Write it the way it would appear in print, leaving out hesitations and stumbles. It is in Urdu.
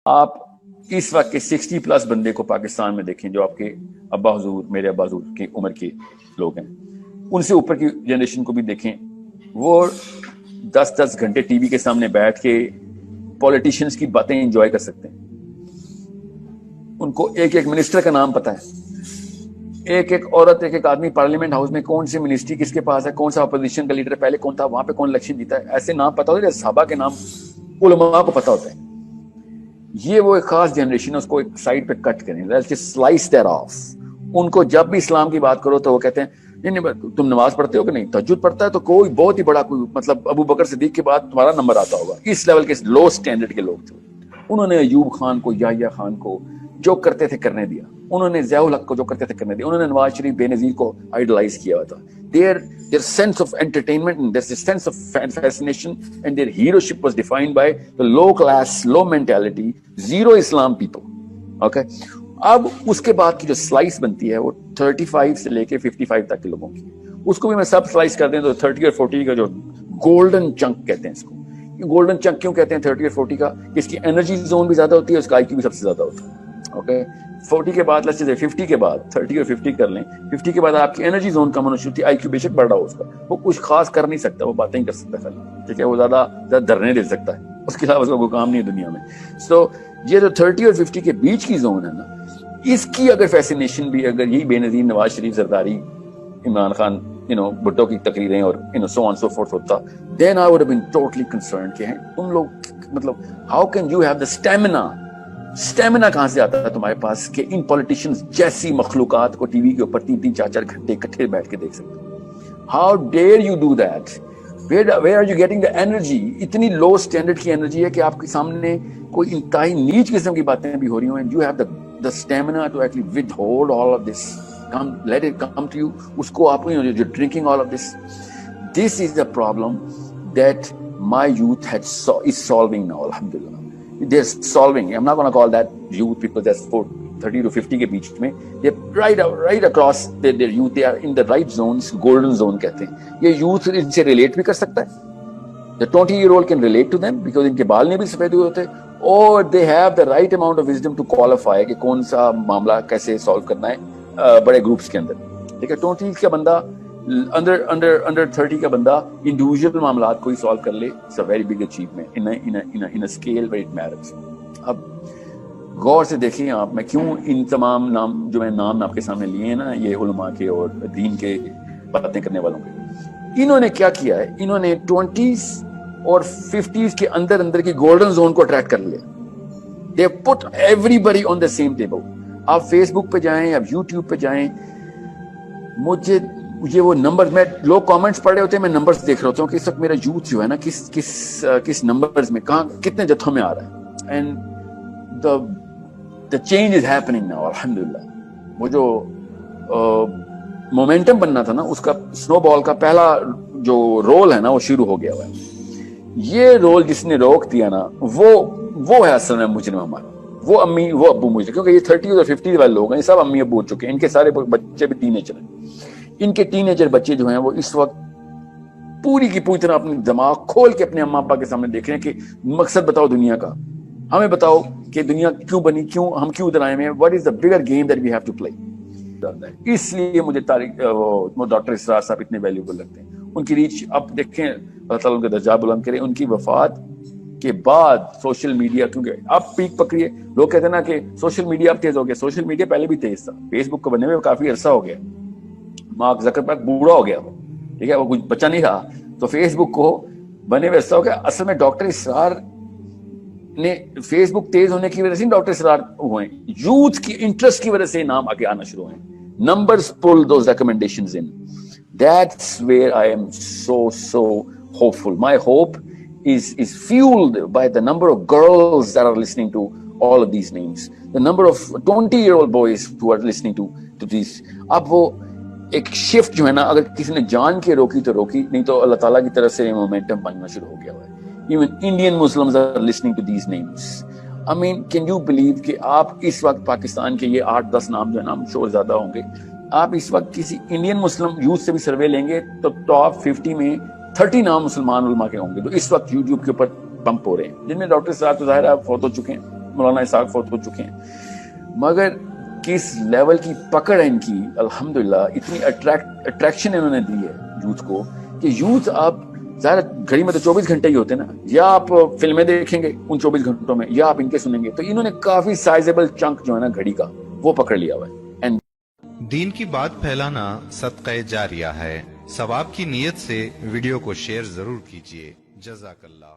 آپ اس وقت کے 60+ بندے کو پاکستان میں دیکھیں جو آپ کے ابا حضور میرے ابا حضور کی عمر کے لوگ ہیں، ان سے اوپر کی جنریشن کو بھی دیکھیں، وہ 10 گھنٹے ٹی وی کے سامنے بیٹھ کے پولیٹیشینز کی باتیں انجوائے کر سکتے ہیں. ان کو ایک ایک منسٹر کا نام پتا ہے، ایک ایک عورت ایک ایک آدمی پارلیمنٹ ہاؤس میں کون سی منسٹری کس کے پاس ہے، کون سا اپوزیشن کا لیڈر پہلے کون تھا، وہاں پہ کون الیکشن جیتا ہے، ایسے نام پتا ہوتا ہے. صحابہ کے نام علماء کو پتا ہوتا ہے. یہ وہ ایک خاص جنریشن ہے، اس کو ایک سائڈ پہ کٹ کریں، سلائس دیٹ آف. ان کو جب بھی اسلام کی بات کرو تو وہ کہتے ہیں نہیں تم نماز پڑھتے ہو کہ نہیں، تہجد پڑھتا ہے تو کوئی بہت ہی بڑا کوئی مطلب ابو بکر صدیق کے بعد تمہارا نمبر آتا ہوگا. اس لیول کے لو سٹینڈرڈ کے لوگ تھے. انہوں نے ایوب خان کو یحییٰ خان کو جو کرتے تھے کرنے دیا، انہوں نے ضیاء الحق کو جو کرتے تھے کرنے دیا، انہوں نے نواز شریف بے نظیر کو آئیڈلائز کیا ہوا تھا. their sense of entertainment and their sense of fascination and their heroship was defined by the low class, low mentality, zero Islam people. Okay? اب اس کے بعد کی جو سلائس بنتی ہے وہ 35 سے لے کے 55 تک کے لوگوں کی، اس کو بھی میں سب سلائس کر دیں تو 30 اور 40 کا جو گولڈن چنک کہتے ہیں اس کو. گولڈن چنک کیوں کہتے ہیں 30 اور 40 کا؟ اس کی انرجی زون بھی زیادہ ہوتی ہے، اس کا آئی کیو بھی سب سے زیادہ ہوتا ہے. اوکے 40 کے بعد 50 کے بعد 30 اور 50 کر لیں، 50 کے بعد آپ کی انرجی زون کم ہونا شروع ہوتی ہے، آئی کیو بے شک بڑھ رہا ہو اس کا، وہ کچھ خاص کر نہیں سکتا، وہ باتیں ہی کر سکتا ہے خالی، ٹھیک ہے، وہ زیادہ دھرنے دے سکتا ہے، اس کے علاوہ اس کا کوئی کام نہیں ہے دنیا میں. سو یہ جو 30 اور 50 کے بیچ کی زون ہے نا، اس کی اگر فیسینیشن بھی اگر یہی بے نظیر نواز شریف، زرداری، عمران خان، بھٹو کی تقریریں اور so on so forth ہوتا، then I would have been totally concerned کہ تم لوگ مطلب how can you have the stamina کہاں سے آتا ہے تمہارے پاس کہ ان پولیٹیشنز جیسی مخلوقات کو ٹی وی کے اوپر 3-4 گھنٹے اکٹھے بیٹھ کے دیکھ سکتے. How dare you do that? Where are you getting the energy? اتنی لو سٹینڈرڈ کی انرجی ہے کہ آپ کے سامنے کوئی انتہائی نیچ قسم کی باتیں بھی ہو رہی ہوں. You have the stamina to actually withhold all of this. Let it come to you. اس کو آپ you're drinking all of this. This is the problem that my youth is solving now. Alhamdulillah. They're solving. I'm not going to call that youth because that's 30 to 50 کے بیچ میں. They're right across their youth. They are in the right zones. Golden zone کہتے ہیں. یہ youth ان سے relate بھی کر سکتا ہے. The 20-year-old can relate to them because ان کے بال نہیں بھی سفید ہوئے ہوتے. Or they have the right amount of wisdom to qualify کہ کون سا معاملہ کیسے solve کرنا ہے بڑے گروپس کے اندر. ٹھیک ہے 20 کا بندہ under 30 کا بندہ انڈیویجول معاملات کو ہی سالو کر لے. It's a very big achievement in a scale where it matters. اب غور سے دیکھیں آپ، میں کیوں ان تمام نام جو میں نام آپ کے سامنے لیے ہیں نا، یہ علماء کے اور دین کے باتیں کرنے والوں کے، انہوں نے کیا کیا ہے، انہوں نے 20s اور 50s کے اندر کی گولڈن زون کو اٹریکٹ کر لیا. They put everybody on the same table. آپ فیس بک پہ جائیں، آپ یوٹیوب پہ جائیں، مجھے یہ وہ نمبر، میں لوگ کامنٹس پڑھ رہے ہوتے ہیں، میں نمبرز دیکھ رہا ہوتا ہوں کہ اس وقت میرا یوتھ جو ہے نا کس نمبرز میں، کہاں کتنے جتھوں میں آ رہا ہے. And the change is happening now alhamdulillah. وہ جو مومنٹم بننا تھا نا، اس کا سنو بال کا پہلا جو رول ہے نا وہ شروع ہو گیا ہوا ہے. یہ رول جس نے روک دیا نا وہ ہے اصل میں مجرم ہمارا، وہ امی وہ ابو مجرم، کیونکہ یہ 30 اور 50 والے لوگ ہیں، یہ سب امی ابو ہو چکے ہیں، ان کے سارے بچے بھی ٹین ایجر ہیں. ان کے ٹین ایجر بچے جو ہیں وہ اس وقت پوری کی پوری طرح اپنے دماغ کھول کے اپنے اماں ابا کے سامنے دیکھ رہے ہیں کہ مقصد بتاؤ دنیا کا، ہمیں بتاؤ کہ دنیا کیوں بنی، کیوں ہم کیوں ادھر آئے ہیں، what is the bigger game that we have to play. اس لیے مجھے ڈاکٹر اسرار صاحب اتنے ویلیوبل لگتے ہیں. ان کی ریچ اب دیکھیں، اللہ تعالیٰ ان کا درجہ بلند کرے. ان کی وفات کے بعد سوشل میڈیا، کیونکہ اب پیک پکڑی ہے، لوگ کہتے ہیں نا کہ سوشل میڈیا اب تیز ہو گیا. سوشل میڈیا پہلے بھی تیز تھا، فیس بک کو بننے میں کافی عرصہ ہو گیا. مارک زکربرگ بوڑھا ہو گیا، ٹھیک ہے، وہ کچھ بچہ نہیں رہا، تو فیس بک کو بنے ہوئے عرصہ ہو گیا. اصل میں ڈاکٹر اسرار نے فیس بک تیز ہونے کی وجہ سے ڈاکٹر اسرار ہوئے، یوتھ کی انٹرسٹ کی وجہ سے نام آگے آنا شروع ہوئے. Numbers pull those recommendations in. That's where I am so hopeful. My hope is fueled by the number of girls that are listening to all of these names, the number of 20-year-old boys who are listening to these. اب وہ ایک شفٹ جو ہے نا، اگر کسی نے جان کے روکی تو روکی، نہیں تو اللہ تعالیٰ کی طرف سے یہ مومنٹم بننا شروع ہو گیا ہوا ہے. Even Indian Muslims are listening to these names. I mean, can you believe کہ آپ اس وقت پاکستان کے یہ 8-10 نام جو ہے نا، شور زیادہ ہوں گے، آپ اس وقت کسی انڈین مسلم یوتھ سے بھی سروے لیں گے تو ٹاپ 50 میں 30 نام مسلمان علماء کے ہوں گے جو اس وقت یوٹیوب کے اوپر پمپ ہو رہے ہیں، جن میں ڈاکٹر صاحب تو ظاہر ہے فوت ہو چکے ہیں. مولانا اسحاق فوت ہو چکے ہیں, مگر کس لیول کی پکڑ ہے ان کی, الحمدللہ اتنی اٹریکشن انہوں نے دی ہے یوتھ کو, کہ یوتھ آپ ظاہر گھڑی میں تو 24 گھنٹے ہی ہوتے ہیں نا, یا آپ فلمیں دیکھیں گے ان 24 گھنٹوں میں, یا آپ ان کے سنیں گے, تو انہوں نے کافی سائزیبل چنک جو ہے نا گھڑی کا وہ پکڑ لیا ہوا ہے. دین کی بات پھیلانا صدقہ جاریہ ہے. ثواب کی نیت سے ویڈیو کو شیئر ضرور کیجیے. جزاک اللہ.